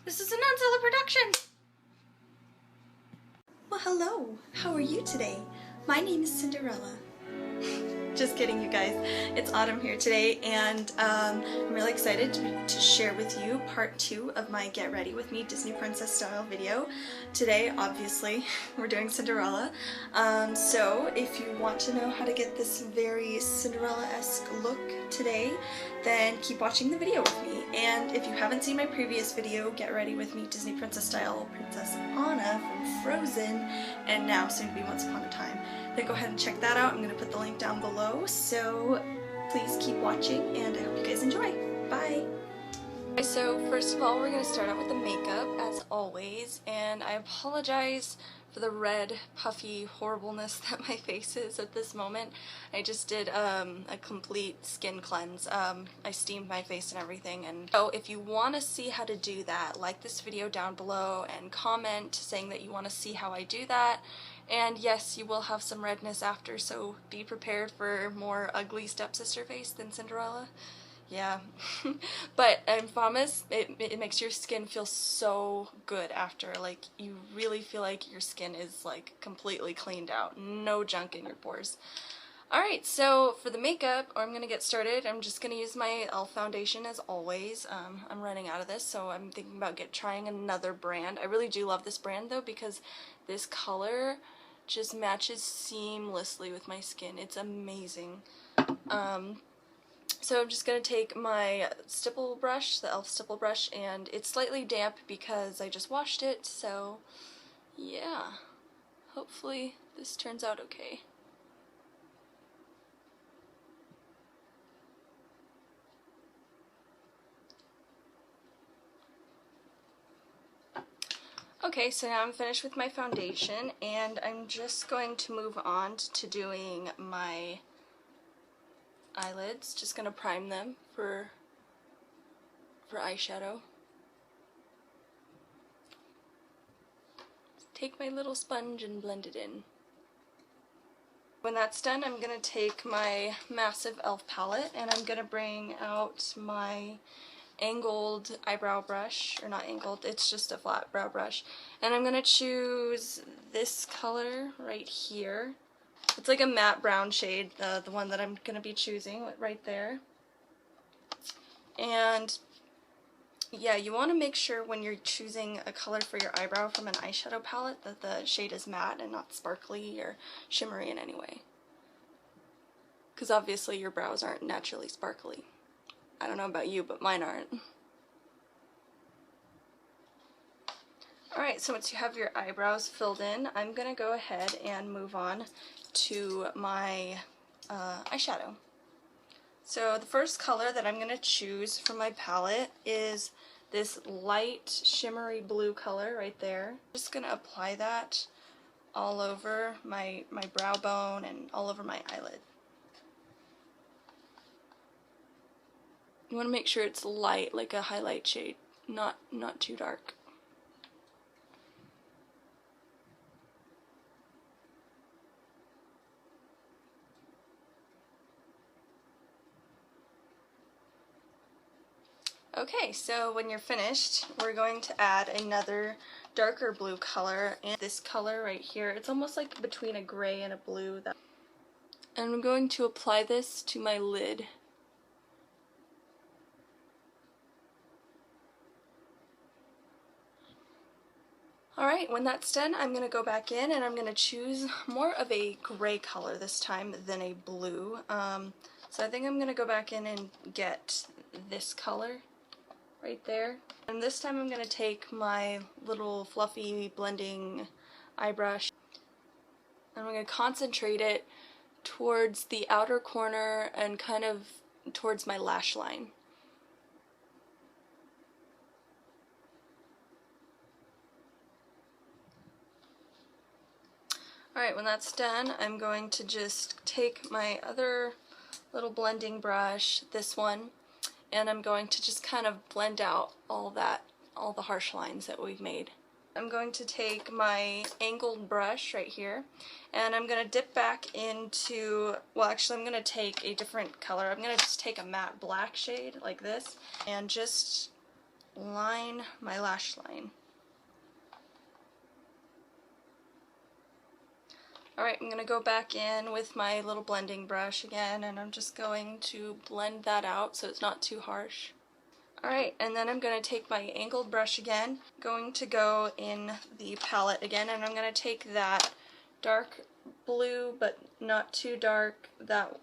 This is a non-solo production! Well, hello! How are you today? My name is Cinderella. Just kidding, you guys. It's autumn here today, and I'm really excited to share with you part 2 of my Get Ready With Me Disney Princess style video. Today, obviously, we're doing Cinderella. So if you want to know how to get this very Cinderella-esque look today, then keep watching the video with me. And if you haven't seen my previous video, Get Ready With Me Disney Princess style Princess Anna from Frozen, and now soon to be Once Upon a Time, then go ahead and check that out. I'm going to put the link down below, so please keep watching, and I hope you guys enjoy. Bye! Okay, so first of all, we're going to start out with the makeup, as always, and I apologize for the red, puffy horribleness that my face is at this moment. I just did a complete skin cleanse. I steamed my face and everything, and so if you want to see how to do that, like this video down below and comment saying that you want to see how I do that. And yes, you will have some redness after, so be prepared for more ugly stepsister face than Cinderella. Yeah, but I promise it makes your skin feel so good after. Like, you really feel like your skin is like completely cleaned out, no junk in your pores. Alright, so for the makeup, I'm gonna get started. I'm just gonna use my e.l.f. foundation as always. I'm running out of this, so I'm thinking about trying another brand. I really do love this brand though, because this color just matches seamlessly with my skin. It's amazing. So I'm just going to take my stipple brush, the e.l.f. stipple brush, and it's slightly damp because I just washed it, so yeah, hopefully this turns out okay. Okay, so now I'm finished with my foundation, and I'm just going to move on to doing my eyelids. Just gonna prime them for eyeshadow. Take my little sponge and blend it in. When that's done, I'm gonna take my massive e.l.f. palette and I'm gonna bring out my angled eyebrow brush, or not angled, it's just a flat brow brush, and I'm gonna choose this color right here. It's like a matte brown shade, the one that I'm going to be choosing right there. And yeah, you want to make sure when you're choosing a color for your eyebrow from an eyeshadow palette that the shade is matte and not sparkly or shimmery in any way. Because obviously your brows aren't naturally sparkly. I don't know about you, but mine aren't. Alright, so once you have your eyebrows filled in, I'm going to go ahead and move on to my eyeshadow. So the first color that I'm going to choose from my palette is this light shimmery blue color right there. I'm just going to apply that all over my brow bone and all over my eyelid. You want to make sure it's light, like a highlight shade, not too dark. Okay, so when you're finished, we're going to add another darker blue color, and this color right here, it's almost like between a gray and a blue. And I'm going to apply this to my lid. Alright, when that's done, I'm going to go back in and I'm going to choose more of a gray color this time than a blue. So I think I'm going to go back in and get this color right there. And this time I'm going to take my little fluffy blending eye brush and I'm going to concentrate it towards the outer corner and kind of towards my lash line. Alright, when that's done, I'm going to just take my other little blending brush, this one, and I'm going to just kind of blend out all the harsh lines that we've made. I'm going to take my angled brush right here, and I'm going to dip back into, well actually I'm going to take a different color. I'm going to just take a matte black shade like this, and just line my lash line. Alright, I'm going to go back in with my little blending brush again, and I'm just going to blend that out so it's not too harsh. Alright, and then I'm going to take my angled brush again, going to go in the palette again, and I'm going to take that dark blue, but not too dark, that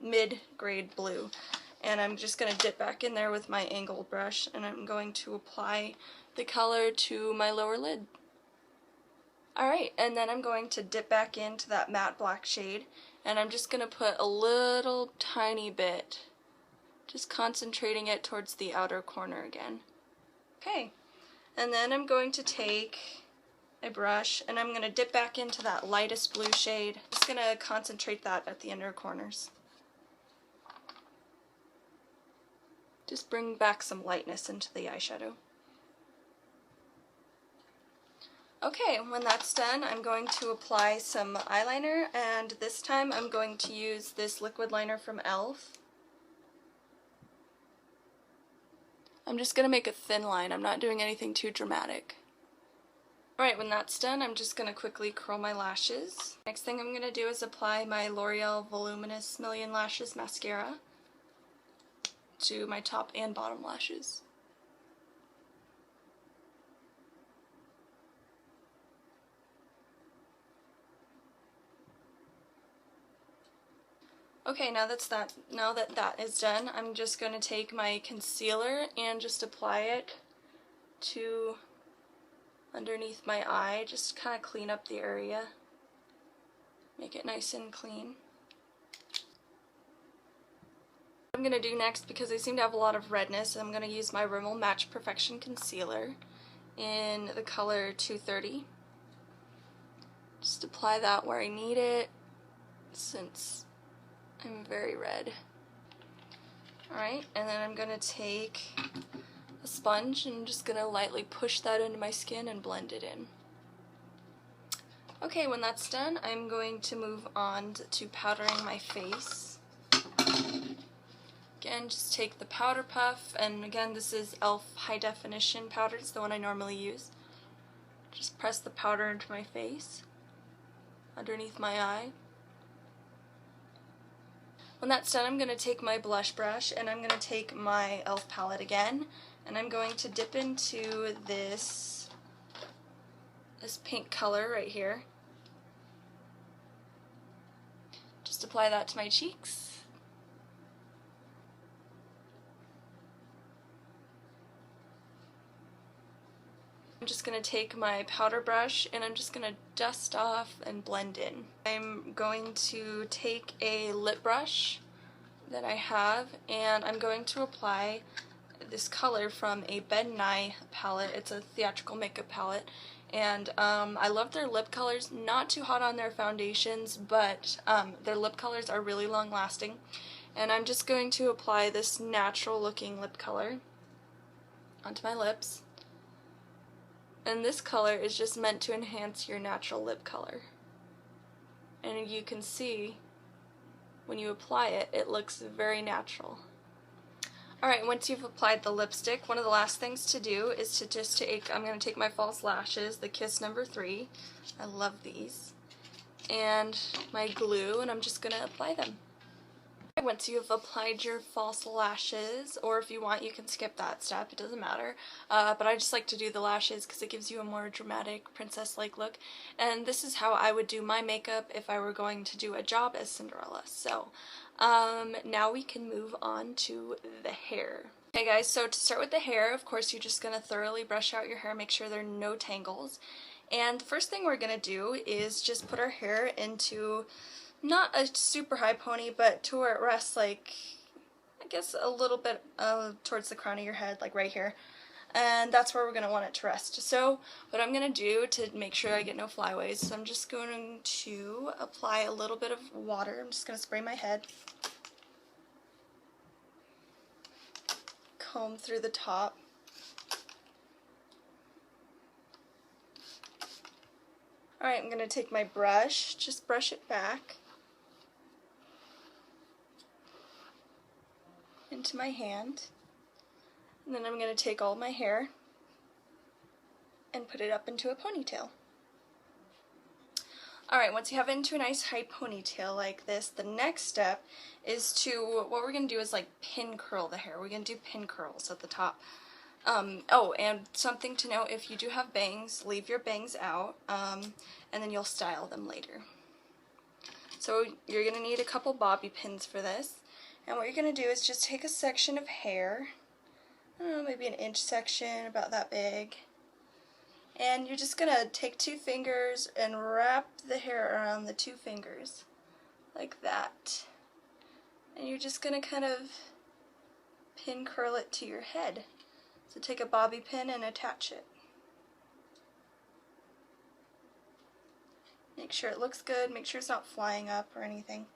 mid-grade blue. And I'm just going to dip back in there with my angled brush, and I'm going to apply the color to my lower lid. Alright, and then I'm going to dip back into that matte black shade, and I'm just going to put a little tiny bit, just concentrating it towards the outer corner again. Okay, and then I'm going to take a brush, and I'm going to dip back into that lightest blue shade. Just going to concentrate that at the inner corners. Just bring back some lightness into the eyeshadow. Okay, when that's done, I'm going to apply some eyeliner, and this time I'm going to use this liquid liner from e.l.f. I'm just going to make a thin line. I'm not doing anything too dramatic. Alright, when that's done, I'm just going to quickly curl my lashes. Next thing I'm going to do is apply my L'Oreal Voluminous Million Lashes Mascara to my top and bottom lashes. Okay, now that that is done, I'm just going to take my concealer and just apply it to underneath my eye, just kind of clean up the area, make it nice and clean. What I'm going to do next, because I seem to have a lot of redness, I'm going to use my Rimmel Match Perfection Concealer in the color 230. Just apply that where I need it, since I'm very red. Alright, and then I'm going to take a sponge and I'm just going to lightly push that into my skin and blend it in. Okay, when that's done, I'm going to move on to powdering my face. Again, just take the powder puff, and again, this is e.l.f. High Definition powder, it's the one I normally use. Just press the powder into my face, underneath my eye. When that's done, I'm going to take my blush brush, and I'm going to take my e.l.f. palette again, and I'm going to dip into this pink color right here. Just apply that to my cheeks. I'm just going to take my powder brush and I'm just going to dust off and blend in. I'm going to take a lip brush that I have, and I'm going to apply this color from a Ben Nye palette. It's a theatrical makeup palette, and I love their lip colors. Not too hot on their foundations, but their lip colors are really long lasting. And I'm just going to apply this natural looking lip color onto my lips. And this color is just meant to enhance your natural lip color. And you can see when you apply it, it looks very natural. Alright, once you've applied the lipstick, one of the last things to do is to just I'm going to take my false lashes, the Kiss number 3, I love these, and my glue, and I'm just going to apply them. Once you've applied your false lashes, or if you want you can skip that step, it doesn't matter, but I just like to do the lashes because it gives you a more dramatic princess-like look, and this is how I would do my makeup if I were going to do a job as Cinderella. So now we can move on to the hair. Okay guys, so to start with the hair, of course you're just going to thoroughly brush out your hair, make sure there are no tangles, and the first thing we're going to do is just put our hair into not a super high pony, but to where it rests, like, I guess a little bit towards the crown of your head, like right here. And that's where we're going to want it to rest. So what I'm going to do to make sure I get no flyaways is I'm just going to apply a little bit of water. I'm just going to spray my head. Comb through the top. Alright, I'm going to take my brush, just brush it back into my hand, And then I'm going to take all my hair and put it up into a ponytail. Alright, once you have it into a nice high ponytail like this, the next step is what we're going to do is like pin curl the hair. We're going to do pin curls at the top. Oh, and something to note, if you do have bangs, leave your bangs out, and then you'll style them later. So you're going to need a couple bobby pins for this. And what you're going to do is just take a section of hair, I don't know, maybe an inch section, about that big. And you're just going to take 2 fingers and wrap the hair around the 2 fingers, like that. And you're just going to kind of pin curl it to your head. So take a bobby pin and attach it. Make sure it looks good, make sure it's not flying up or anything.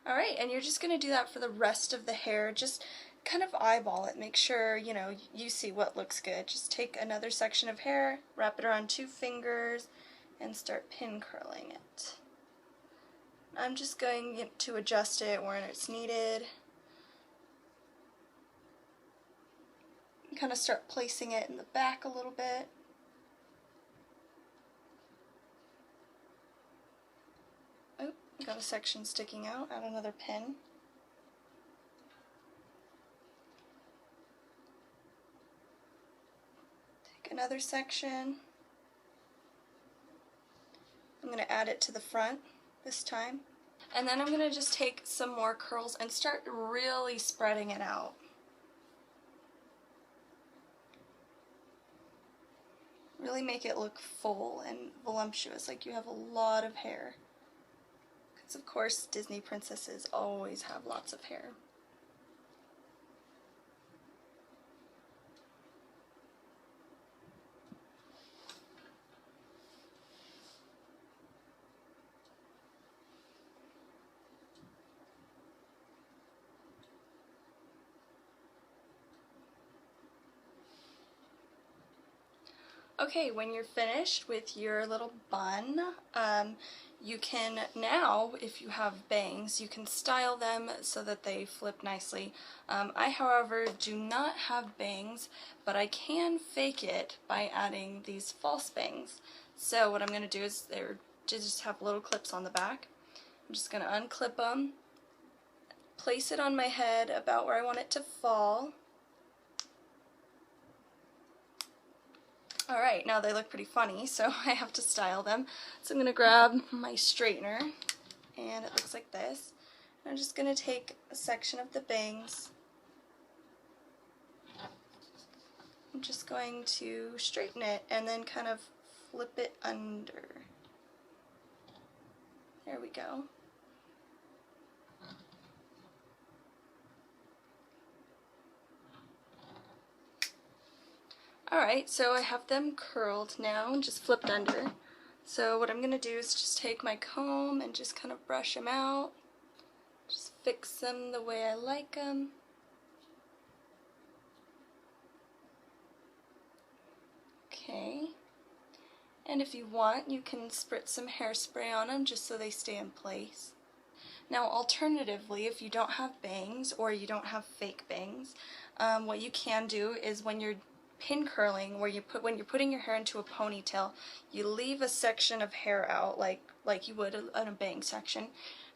Alright, and you're just going to do that for the rest of the hair. Just kind of eyeball it. Make sure, you know, you see what looks good. Just take another section of hair, wrap it around 2 fingers, and start pin curling it. I'm just going to adjust it where it's needed. Kind of start placing it in the back a little bit. Oh, got a section sticking out. Add another pin. Take another section. I'm going to add it to the front this time. And then I'm going to just take some more curls and start really spreading it out. Really make it look full and voluptuous, like you have a lot of hair. Because of course Disney princesses always have lots of hair. Okay, when you're finished with your little bun, you can now, if you have bangs, you can style them so that they flip nicely. I, however, do not have bangs, but I can fake it by adding these false bangs. So what I'm going to do is they just have little clips on the back. I'm just going to unclip them, place it on my head about where I want it to fall. Alright, now they look pretty funny, so I have to style them. So I'm going to grab my straightener, and it looks like this. I'm just going to take a section of the bangs. I'm just going to straighten it and then kind of flip it under. There we go. Alright, so I have them curled now, just flipped under. So what I'm going to do is just take my comb and just kind of brush them out. Just fix them the way I like them. Okay. And if you want, you can spritz some hairspray on them just so they stay in place. Now alternatively, if you don't have bangs or you don't have fake bangs, what you can do is when you're pin curling, when you're putting your hair into a ponytail, you leave a section of hair out like you would in a bang section,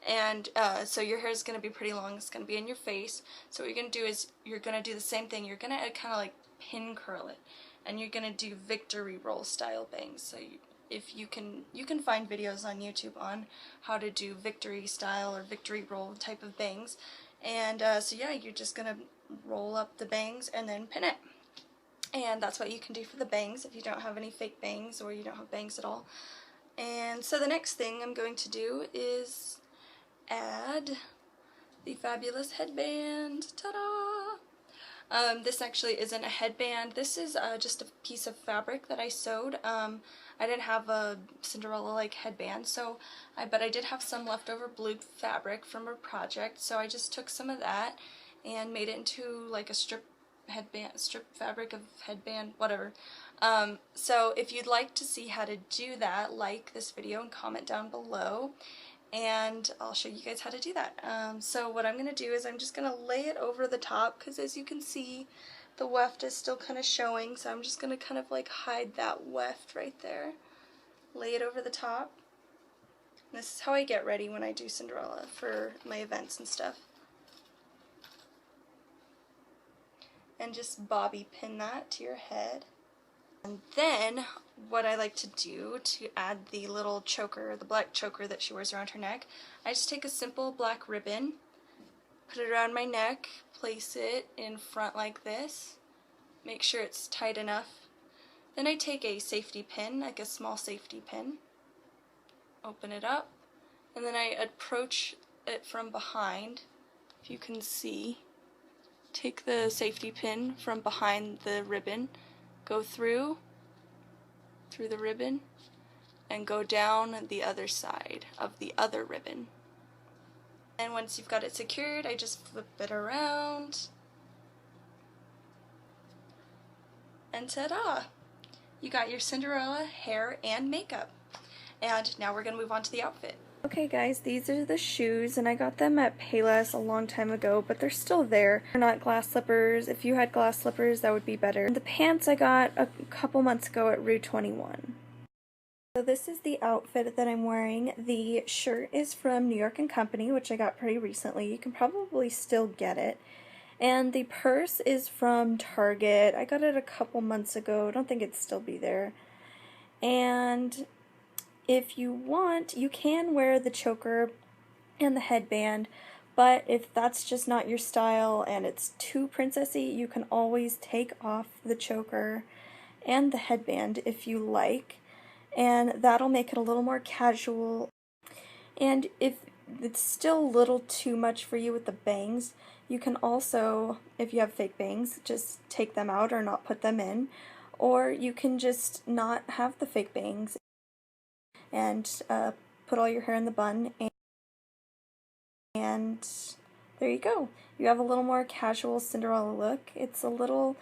and so your hair is going to be pretty long. It's going to be in your face. So what you're going to do is you're going to do the same thing. You're going to kind of like pin curl it, and you're going to do victory roll style bangs. So if you can find videos on YouTube on how to do victory style or victory roll type of bangs, and so yeah, you're just going to roll up the bangs and then pin it. And that's what you can do for the bangs if you don't have any fake bangs or you don't have bangs at all. And so the next thing I'm going to do is add the fabulous headband. Ta-da! This actually isn't a headband. This is just a piece of fabric that I sewed. I didn't have a Cinderella-like headband, but I did have some leftover blue fabric from a project, so I just took some of that and made it into like a strip fabric of headband, whatever. So if you'd like to see how to do that, like this video and comment down below. and I'll show you guys how to do that. So what I'm going to do is I'm just going to lay it over the top, because as you can see, the weft is still kind of showing, so I'm just going to kind of like hide that weft right there. Lay it over the top. And this is how I get ready when I do Cinderella for my events and stuff. And just bobby pin that to your head. And then what I like to do to add the little choker, the black choker that she wears around her neck, I just take a simple black ribbon, put it around my neck, place it in front like this, make sure it's tight enough. Then I take a safety pin, like a small safety pin, open it up, and then I approach it from behind, if you can see. Take the safety pin from behind the ribbon, go through the ribbon, and go down the other side of the other ribbon. And once you've got it secured, I just flip it around, and ta-da! You got your Cinderella hair and makeup. And now we're going to move on to the outfit. Okay guys, these are the shoes, and I got them at Payless a long time ago, but they're still there. They're not glass slippers. If you had glass slippers, that would be better. The pants I got a couple months ago at Rue 21. So this is the outfit that I'm wearing. The shirt is from New York & Company, which I got pretty recently. You can probably still get it. And the purse is from Target. I got it a couple months ago. I don't think it'd still be there. And if you want, you can wear the choker and the headband, but if that's just not your style and it's too princessy, you can always take off the choker and the headband if you like, and that'll make it a little more casual. And if it's still a little too much for you with the bangs, you can also, if you have fake bangs, just take them out or not put them in, or you can just not have the fake bangs and put all your hair in the bun, and there you go. You have a little more casual Cinderella look. It's a little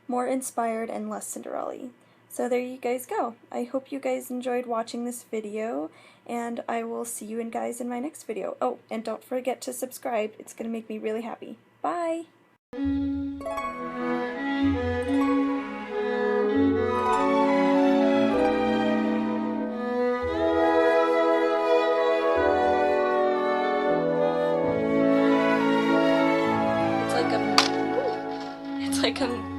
more inspired and less Cinderella-y. So there you guys go. I hope you guys enjoyed watching this video, and I will see you guys in my next video. Oh, and don't forget to subscribe. It's going to make me really happy. Bye! It's like a